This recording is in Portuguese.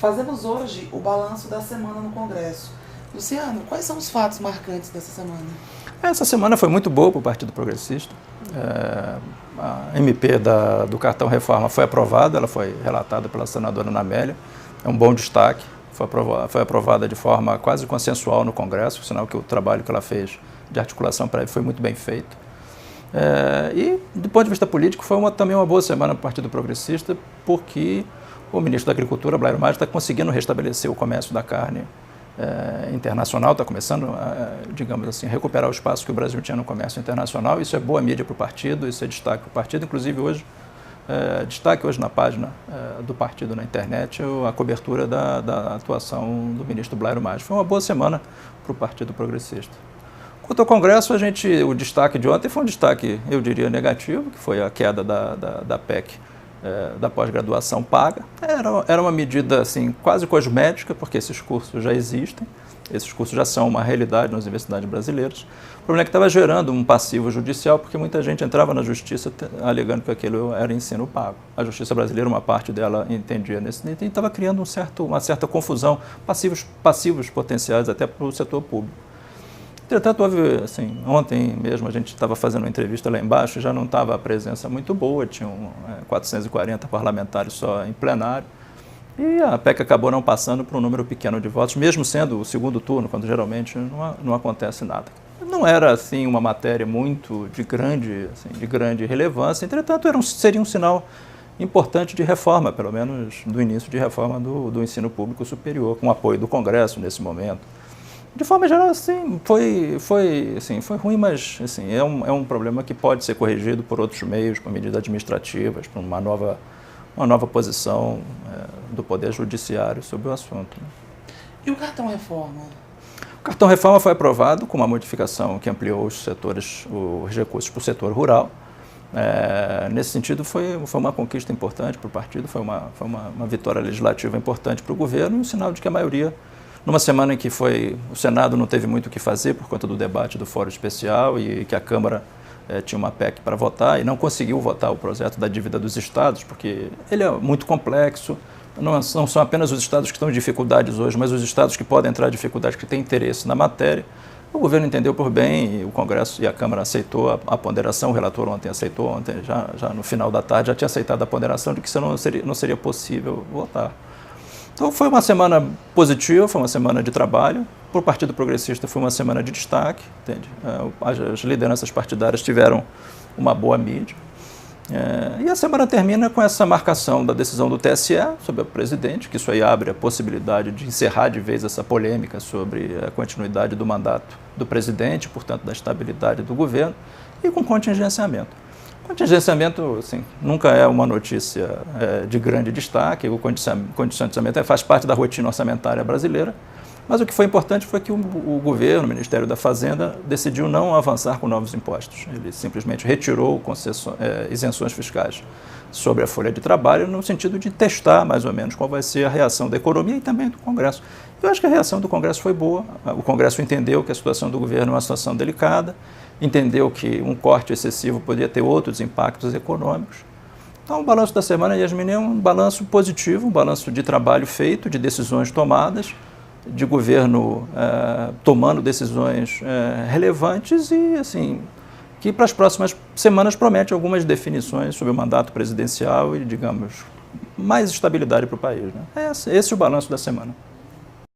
Fazemos hoje o balanço da semana no Congresso. Luciano, quais são os fatos marcantes dessa semana? Essa semana foi muito boa para o Partido Progressista. A MP do Cartão Reforma foi aprovada, ela foi relatada pela senadora Ana Amélia. É um bom destaque. Foi aprovada de forma quase consensual no Congresso, sinal que o trabalho que ela fez de articulação prévia foi muito bem feito. E, do ponto de vista político, foi também uma boa semana para o Partido Progressista, porque o ministro da Agricultura, Blairo Maggi, está conseguindo restabelecer o comércio da carne internacional, está começando a, digamos assim, recuperar o espaço que o Brasil tinha no comércio internacional. Isso é boa mídia para o partido, isso é destaque para o partido. Inclusive, hoje, destaque hoje na página do partido na internet, a cobertura da atuação do ministro Blairo Maggi. Foi uma boa semana para o Partido Progressista. Quanto ao Congresso, o destaque de ontem foi um destaque, eu diria, negativo, que foi a queda da PEC, da pós-graduação paga. Era uma medida assim, quase cosmética, porque esses cursos já existem, esses cursos já são uma realidade nas universidades brasileiras. O problema é que estava gerando um passivo judicial, porque muita gente entrava na justiça alegando que aquilo era ensino pago. A justiça brasileira, uma parte dela entendia nesse sentido, e estava criando uma certa confusão, passivos potenciais até para o setor público. Entretanto, houve, assim, ontem mesmo a gente estava fazendo uma entrevista lá embaixo, já não estava a presença muito boa, tinham 440 parlamentares só em plenário, e a PEC acabou não passando por um número pequeno de votos, mesmo sendo o segundo turno, quando geralmente não acontece nada. Não era, assim, uma matéria muito de grande relevância, entretanto, seria um sinal importante de reforma, pelo menos do início de reforma do ensino público superior, com o apoio do Congresso nesse momento. De forma geral, assim, foi ruim, mas assim, é um problema que pode ser corrigido por outros meios, por medidas administrativas, por uma nova posição do Poder Judiciário sobre o assunto. E o cartão reforma? O cartão reforma foi aprovado com uma modificação que ampliou os recursos para o setor rural. Nesse sentido, foi uma conquista importante para o partido, foi uma vitória legislativa importante para o governo e um sinal de que a maioria, numa semana em que o Senado não teve muito o que fazer por conta do debate do Fórum Especial e que a Câmara tinha uma PEC para votar e não conseguiu votar o projeto da dívida dos estados, porque ele é muito complexo, não são apenas os estados que estão em dificuldades hoje, mas os estados que podem entrar em dificuldades, que têm interesse na matéria. O governo entendeu por bem e o Congresso e a Câmara aceitou a ponderação, o relator ontem aceitou, já no final da tarde já tinha aceitado a ponderação de que isso não seria possível votar. Então foi uma semana positiva, foi uma semana de trabalho. Para o Partido Progressista foi uma semana de destaque, entende? As lideranças partidárias tiveram uma boa mídia. E a semana termina com essa marcação da decisão do TSE sobre o presidente, que isso aí abre a possibilidade de encerrar de vez essa polêmica sobre a continuidade do mandato do presidente, portanto da estabilidade do governo, e com contingenciamento. Contingenciamento, assim, nunca é uma notícia de grande destaque, o contingenciamento faz parte da rotina orçamentária brasileira, mas o que foi importante foi que o governo, o Ministério da Fazenda, decidiu não avançar com novos impostos. Ele simplesmente retirou isenções fiscais sobre a folha de trabalho, no sentido de testar mais ou menos qual vai ser a reação da economia e também do Congresso. Eu acho que a reação do Congresso foi boa, o Congresso entendeu que a situação do governo é uma situação delicada, entendeu que um corte excessivo poderia ter outros impactos econômicos. Então, o balanço da semana, Yasmin, é um balanço positivo, um balanço de trabalho feito, de decisões tomadas, de governo tomando decisões relevantes e, assim, que para as próximas semanas promete algumas definições sobre o mandato presidencial e, digamos, mais estabilidade para o país, né? Esse é o balanço da semana.